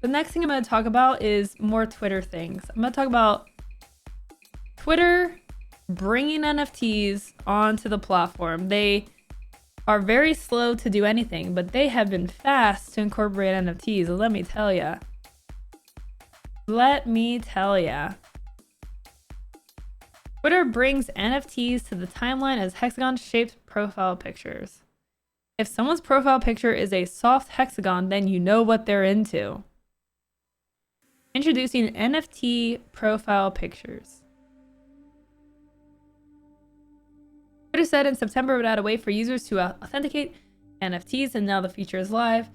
The next thing I'm going to talk about is more Twitter things. I'm going to talk about Twitter bringing NFTs onto the platform. They are very slow to do anything, but they have been fast to incorporate NFTs. Let me tell ya. Twitter brings NFTs to the timeline as hexagon-shaped profile pictures. If someone's profile picture is a soft hexagon, then you know what they're into. Introducing NFT profile pictures. Twitter said in September it would add a way for users to authenticate NFTs, and now the feature is live.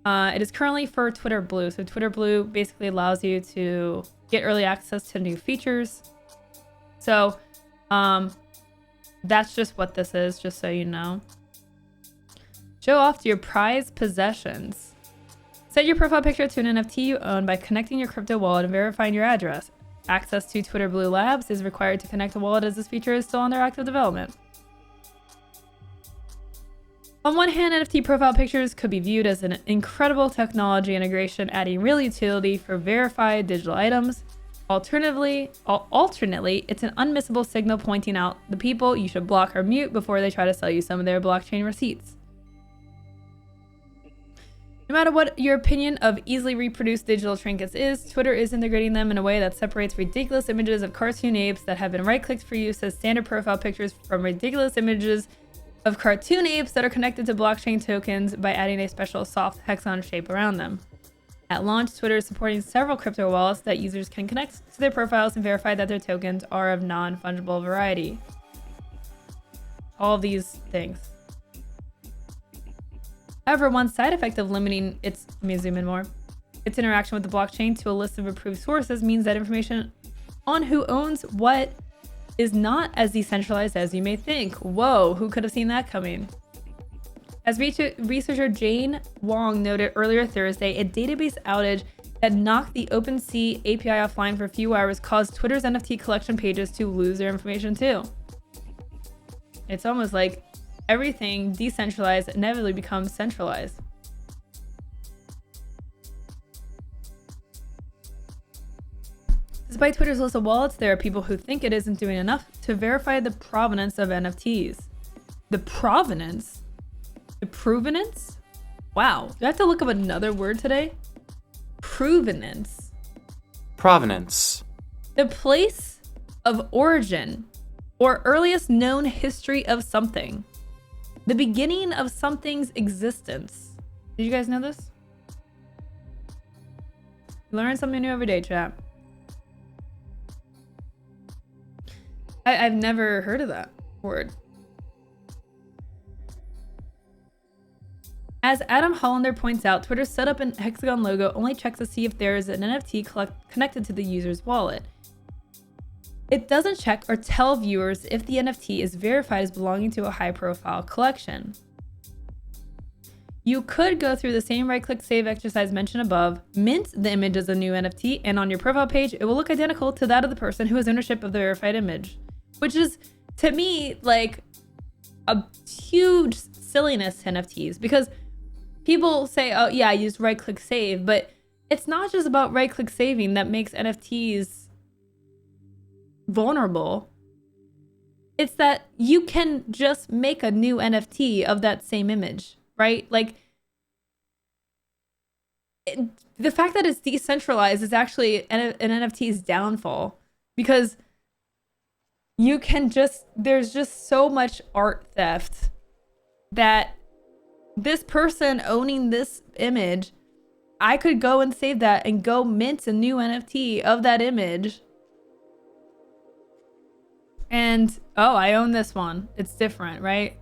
It is currently for Twitter Blue. So Twitter Blue basically allows you to get early access to new features. So that's just what this is, just so you know. Show off your prized possessions. Set your profile picture to an NFT you own by connecting your crypto wallet and verifying your address. Access to Twitter Blue Labs is required to connect a wallet as this feature is still under active development. On one hand, NFT profile pictures could be viewed as an incredible technology integration, adding real utility for verified digital items. Alternately, it's an unmissable signal pointing out the people you should block or mute before they try to sell you some of their blockchain receipts. No matter what your opinion of easily reproduced digital trinkets is, Twitter is integrating them in a way that separates ridiculous images of cartoon apes that have been right-clicked for use as standard profile pictures from ridiculous images of cartoon apes that are connected to blockchain tokens by adding a special soft hexagon shape around them. At launch, Twitter is supporting several crypto wallets that users can connect to their profiles and verify that their tokens are of non-fungible variety. All of these things. However, one side effect of limiting its interaction with the blockchain to a list of approved sources means that information on who owns what is not as decentralized as you may think. Whoa, who could have seen that coming? As researcher Jane Wong noted earlier Thursday, a database outage that knocked the OpenSea API offline for a few hours caused Twitter's NFT collection pages to lose their information too. It's almost like everything decentralized inevitably becomes centralized. Despite Twitter's list of wallets, there are people who think it isn't doing enough to verify the provenance of NFTs. The provenance? The provenance? Wow. Do I have to look up another word today? Provenance. Provenance. The place of origin or earliest known history of something. The beginning of something's existence. Did you guys know this? Learn something new every day, chat. I've never heard of that word. As Adam Hollander points out, Twitter's setup and hexagon logo only checks to see if there is an NFT connected to the user's wallet. It doesn't check or tell viewers if the NFT is verified as belonging to a high-profile collection. You could go through the same right-click save exercise mentioned above, mint the image as a new NFT, and on your profile page, it will look identical to that of the person who has ownership of the verified image. Which is, to me, like a huge silliness to NFTs, because people say, oh yeah, I used right-click save, but it's not just about right-click saving that makes NFTs vulnerable. It's that you can just make a new NFT of that same image, right? Like, the fact that it's decentralized is actually an NFT's downfall, because you can there's just so much art theft that this person owning this image, I could go and save that and go mint a new NFT of that image. And, oh, I own this one. It's different, right?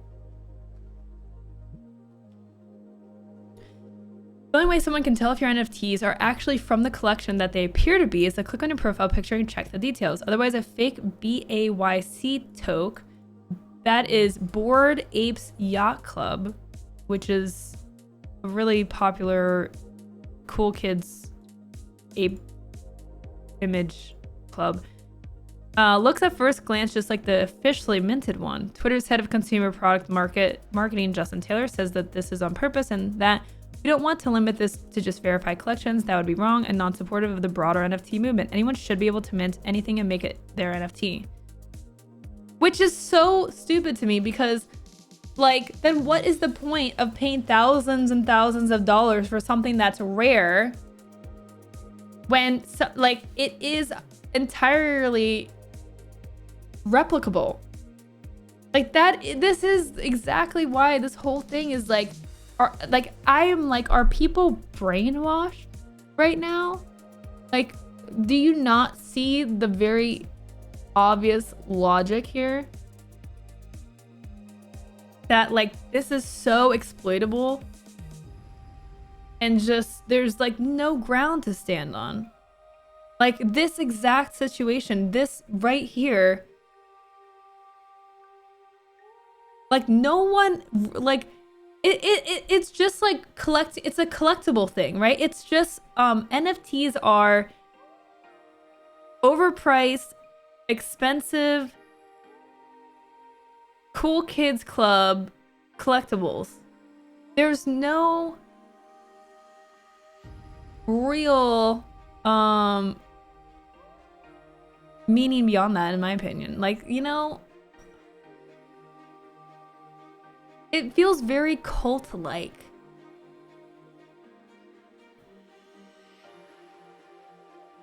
The only way someone can tell if your NFTs are actually from the collection that they appear to be is to click on your profile picture and check the details. Otherwise, a fake BAYC toke, that is Bored Apes Yacht Club, which is a really popular cool kids ape image club, looks at first glance just like the officially minted one. Twitter's head of consumer product marketing, Justin Taylor, says that this is on purpose and that We don't want to limit this to just verified collections. That would be wrong and non-supportive of the broader NFT movement. Anyone should be able to mint anything and make it their NFT. Which is so stupid to me because, like, then what is the point of paying thousands and thousands of dollars for something that's rare when, like, it is entirely replicable? Like that, this is exactly why this whole thing is like, are people brainwashed right now? Like, do you not see the very obvious logic here? That like, this is so exploitable and just, there's like no ground to stand on. Like this exact situation, this right here, like no one, like it's just like it's a collectible thing, right? It's just NFTs are overpriced, expensive, cool kids club collectibles. There's no real meaning beyond that, in my opinion. Like, you know, it feels very cult-like.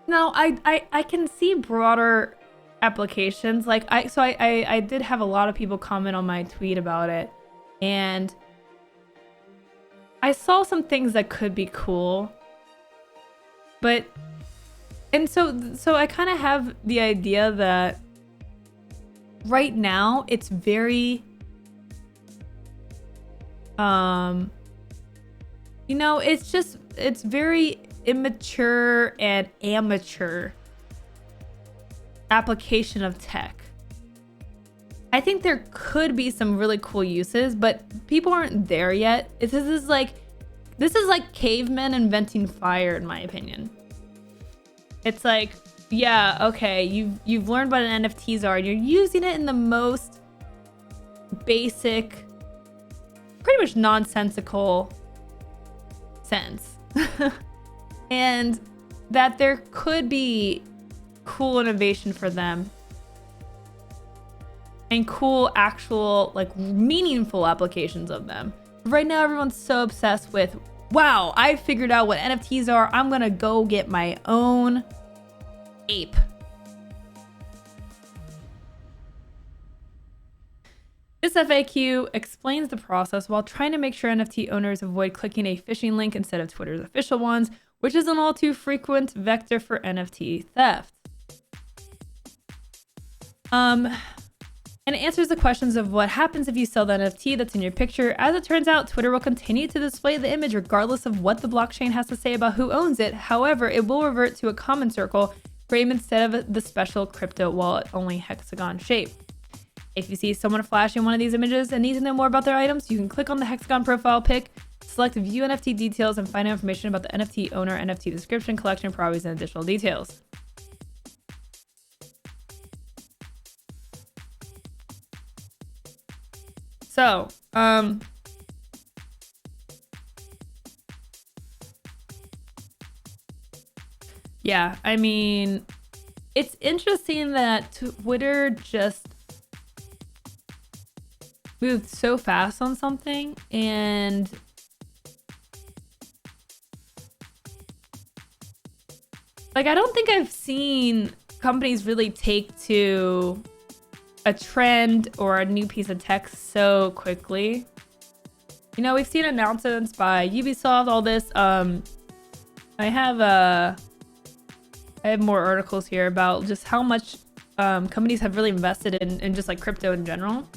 Now, I can see broader applications. Like, I did have a lot of people comment on my tweet about it, and I saw some things that could be cool, but so I kind of have the idea that right now it's very you know, it's very immature and amateur application of tech. I think there could be some really cool uses, but people aren't there yet. This is like cavemen inventing fire, in my opinion. It's like, yeah, okay, you've learned what an NFTs are, and you're using it in the most basic, pretty much nonsensical sense. And that there could be cool innovation for them and cool actual, like, meaningful applications of them. Right now everyone's so obsessed with, wow, I figured out what NFTs are, I'm gonna go get my own ape. This FAQ explains the process while trying to make sure NFT owners avoid clicking a phishing link instead of Twitter's official ones, which is an all too frequent vector for NFT theft. And it answers the questions of what happens if you sell the NFT that's in your picture. As it turns out, Twitter will continue to display the image regardless of what the blockchain has to say about who owns it. However, it will revert to a common circle frame instead of the special crypto wallet only hexagon shape. If you see someone flashing one of these images and need to know more about their items, you can click on the hexagon profile pic, select view NFT details, and find out information about the NFT owner, NFT description, collection, properties, and additional details. So, yeah, I mean, it's interesting that Twitter just moved so fast on something, and like, I don't think I've seen companies really take to a trend or a new piece of tech so quickly. You know, we've seen announcements by Ubisoft, all this. I have more articles here about just how much companies have really invested in just like crypto in general.